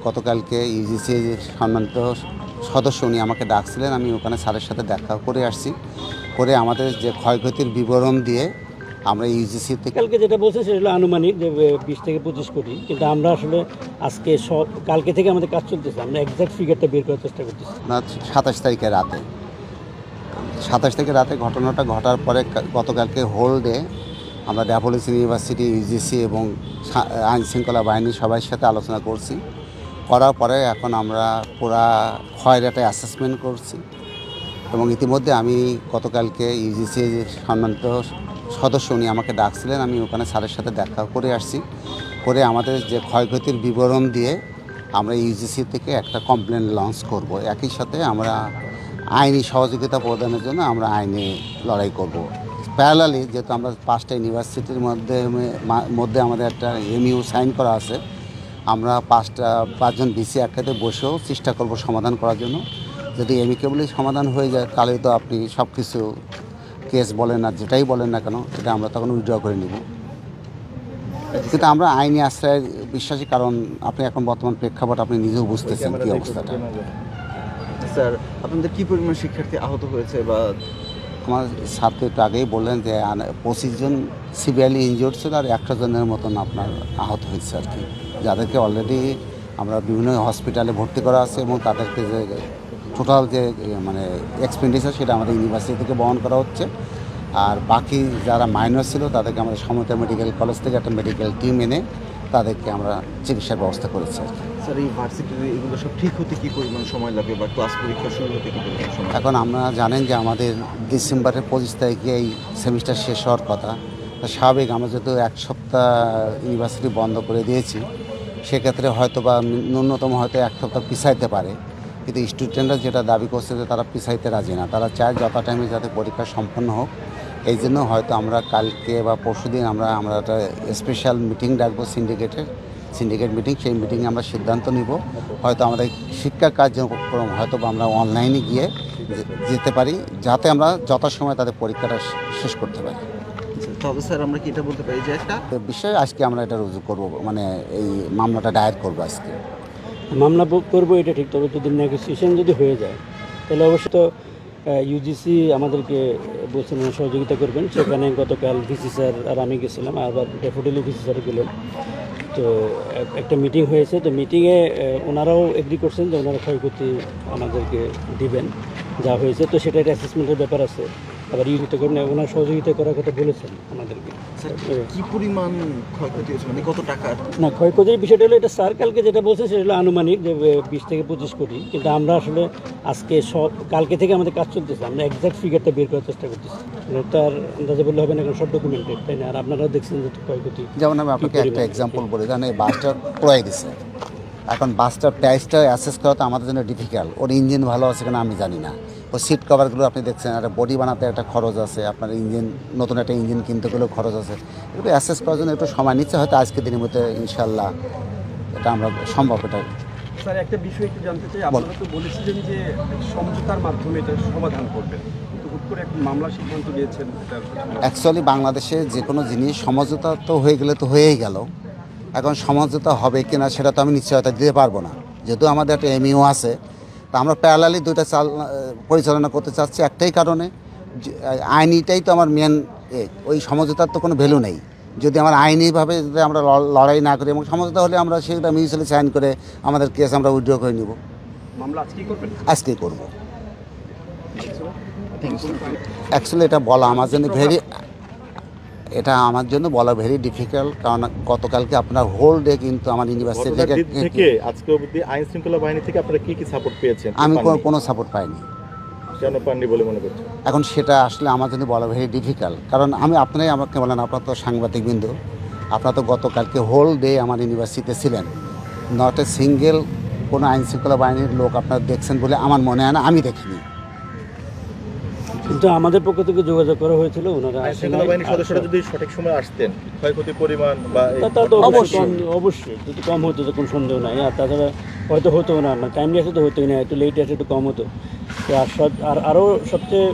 গতকালকে ইউজিসির সম্মানিত সদস্য উনি আমাকে ডাকছিলেন, আমি ওখানে স্যারের সাথে দেখা করে আসছি। করে আমাদের যে ক্ষয়ক্ষতির বিবরণ দিয়ে আমরা ইউজিসি থেকে কালকে যেটা বলছে সেটা হলো আনুমানিক যে 20 থেকে 25 কোটি, কিন্তু আমরা আসলে আজকে কালকে থেকে আমাদের কাজ চলতেছে, আমরা এক্সাক্ট ফিগারটা বের করার চেষ্টা করতেছি। 27 তারিখে রাতে 27 তারিখে রাতে ঘটনাটা ঘটার পরে গতকালকে হোল ডে আমরা ড্যাফোডিল ইউনিভার্সিটি, ইউজিসি এবং আইন শৃঙ্খলা বাহিনী সবার সাথে আলোচনা করছি। করার পরে এখন আমরা পুরা ক্ষয়টা অ্যাসেসমেন্ট করছি এবং ইতিমধ্যে আমি গতকালকে ইউজিসির সম্মানিত সদস্য উনি আমাকে ডাকছিলেন, আমি ওখানে স্যারের সাথে দেখা করে আসছি। করে আমাদের যে ক্ষয়ক্ষতির বিবরণ দিয়ে আমরা ইউজিসি থেকে একটা কমপ্লেন লঞ্চ করব। একই সাথে আমরা আইনি সহযোগিতা প্রদানের জন্য আমরা আইনি লড়াই করব। প্যারালালি যেহেতু আমরা 5টা ইউনিভার্সিটির মধ্যে আমাদের একটা এমইউ সাইন করা আছে, আমরা 5জন ভিসি একসাথে বসেও চেষ্টা করব সমাধান করার জন্য। যদি এমিকেবলি সমাধান হয়ে যায় তাহলে তো আপনি সব কিছু কেস বলেন না, যেটাই বলেন না কেন এটা আমরা তখন উইথড্র করে নিব। কিন্তু আমরা আইনি আশ্রয়ের বিশ্বাসী, কারণ আপনি এখন বর্তমান প্রেক্ষাপট আপনি নিজেও বুঝতেছেন কী অবস্থাটা। স্যার, আপনাদের কী পরিমাণ শিক্ষার্থী আহত হয়েছে? বা আমার স্যার তো একটু আগেই বললেন যে 25 জন সিভিয়ারলি ইনজিওর্ড ছিল আর 100 জনের মতন আপনার আহত হয়েছে আর কি, যাদেরকে অলরেডি আমরা বিভিন্ন হসপিটালে ভর্তি করা আছে এবং তাদেরকে যে টোটাল যে মানে এক্সপেন্ডিচার সেটা আমাদের ইউনিভার্সিটি থেকে বহন করা হচ্ছে। আর বাকি যারা মাইনর ছিল তাদেরকে আমাদের সমতা মেডিকেল কলেজ থেকে একটা মেডিকেল টিম এনে তাদেরকে আমরা চিকিৎসার ব্যবস্থা করেছি। স্যার, এই ভার্সিটির এগুলো সব ঠিক হতে কী পরিমাণ সময় লাগে বা ক্লাস পরীক্ষা শুরু হতে কী পরিমাণ সময়? এখন আমরা জানেন যে আমাদের ডিসেম্বরের 25 তারিখে এই সেমিস্টার শেষ হওয়ার কথা। স্বাভাবিক আমরা যেহেতু 1 সপ্তাহ ইউনিভার্সিটি বন্ধ করে দিয়েছি, সেক্ষেত্রে হয়তো বা ন্যূনতম হয়তো 1 সপ্তাহ পিছাইতে পারে, কিন্তু স্টুডেন্টরা যেটা দাবি করছে যে তারা পিছাইতে রাজি না, তারা চায় যত টাইমে যাতে পরীক্ষা সম্পন্ন হোক। এই জন্য হয়তো আমরা কালকে বা পরশুদিন আমরা একটা স্পেশাল মিটিং ডাকবো, সিন্ডিকেট মিটিং। সেই মিটিংয়ে আমরা সিদ্ধান্ত নিব, হয়তো আমাদের শিক্ষা কার্যক্রম হয়তো বা আমরা অনলাইনে গিয়ে যেতে পারি, যাতে আমরা যথাসময়ে তাদের পরীক্ষাটা শেষ করতে পারি। তবে স্যার, আমরা কি এটা বলতে পারি যে একটা বিষয়ে আজকে আমরা এটা রুজু করব, মানে এই মামলাটা দায়ের করবো আজকে। মামলা করবো এটা ঠিক, তবে যদি নেগোসিয়েশন যদি হয়ে যায় তাহলে অবশ্যই তো ইউজিসি আমাদেরকে বলছেন সহযোগিতা করবেন। সেখানে গতকাল ভিসি স্যার আর আমি গেছিলাম, আবার ড্যাফোডিল ভিসি স্যার গেলেন। তো একটা মিটিং হয়েছে, তো মিটিংয়ে ওনারাও এগ্রি করছেন যে ওনারা ক্ষয়ক্ষতি আমাদেরকে দিবেন যা হয়েছে। তো সেটা একটা অ্যাসেসমেন্টের ব্যাপার আছে, আবার ইউজিতে করেন ওনার সহযোগিতা করার কথা বলেছেন আমাদেরকে। কী পরিমাণ ক্ষয়ক্ষতি হয়েছে, মানে কত টাকা? না, ক্ষয়ক্ষতির বিষয়টা হলো এটা স্যার কালকে যেটা বলছে সেটা হলো আনুমানিক যে 20 থেকে 25 কোটি, কিন্তু আমরা আসলে আজকে কালকে থেকে আমাদের কাজ চলতেছে, আমরা এক্সাক্ট ফিগারটা বের করার চেষ্টা করতেছি। তার আন্দাজে বললে হবে না, কারণ সব ডকুমেন্টেড, তাই না? আর আপনারা দেখছেন যে ক্ষয়ক্ষতি। যেমন আমি আপনাকে একটা এক্সাম্পল বলি, জানেন এই বাসটা পুরাই দিছে, এখন বাসটার প্রাইসটা অ্যাসেস করা তো আমাদের জন্য ডিফিকাল্ট। ওর ইঞ্জিন ভালো আছে কিনা আমি জানি না, ও সিট কভারগুলো আপনি দেখছেন, একটা বডি বানাতে একটা খরচ আছে, আপনার ইঞ্জিন নতুন একটা ইঞ্জিন কিনতে গেলেও খরচ আছে। এগুলো অ্যাসেস করার জন্য একটু সময় নিচ্ছে, হয়তো আজকের দিনের মধ্যে ইনশাল্লাহ এটা আমরা সম্ভব। এটা স্যার, একটা বিষয় একটু জানতে চাই, আপনারা তো বলেছিলেন যে সমঝোতার মাধ্যমে এটা সমাধান করবেন, কিন্তু হুট করে একটা মামলার সিদ্ধান্ত নিয়েছেন। অ্যাকচুয়ালি বাংলাদেশে যে কোনো জিনিস সমঝোতা তো হয়ে গেলে তো হয়েই গেল, এখন সমঝোতা হবে কিনা সেটা তো আমি নিশ্চয়তা দিতে পারবো না, যেহেতু আমাদের একটা এমইউ আছে। তা আমরা প্যারালালি দুইটা পরিচালনা করতে চাচ্ছি একটাই কারণে, আইনিটাই তো আমার মেন। ওই সমঝোতার তো কোনো ভ্যালু নেই যদি আমার আইনিভাবে যদি আমরা লড়াই না করি, এবং সমঝোতা হলে আমরা সেটা মিউচুয়ালি সাইন করে আমাদের কেস আমরা উইথড্র করে নিব। মামলা আজকেই করবেন? আজকেই করব। অ্যাকচুয়ালি এটা বলা আমার জন্য বলা ভেরি ডিফিকাল্ট, কারণ গতকালকে আপনার হোল ডে কিন্তু আমার ইউনিভার্সিটি থেকে আজকে অবধি আইন শৃঙ্খলা বাহিনী থেকে আপনারা কি সাপোর্ট পেয়েছেন? আমি কোনো সাপোর্ট পাইনি। কেন পাননি বলে মনে করছেন? এখন সেটা আসলে আমার জন্য বলা ভেরি ডিফিকাল্ট, কারণ আপনারাই আমাকে বলেন, আপনার তো সাংবাদিকবৃন্দ, আপনারা তো গতকালকে হোল ডে আমার ইউনিভার্সিটিতে ছিলেন, নট এ সিঙ্গেল কোনো আইন শৃঙ্খলা বাহিনীর লোক আপনারা দেখছেন বলে আমার মনে হয় না, আমি দেখিনি। কিন্তু আমাদের পক্ষ থেকে যোগাযোগ করা হয়েছিল, ওনারা বাহিনীর সদস্যরা যদি সঠিক সময় আসতেন, ক্ষয়ক্ষতির পরিমাণ বা অবশ্যই যদি কম হতো তো কোনো সন্দেহ নাই। আর তাছাড়া হয়তো হতো না, টাইমলি আসে তো হতোই না, একটু লেট আসে একটু কম হতো। আর আরও সবচেয়ে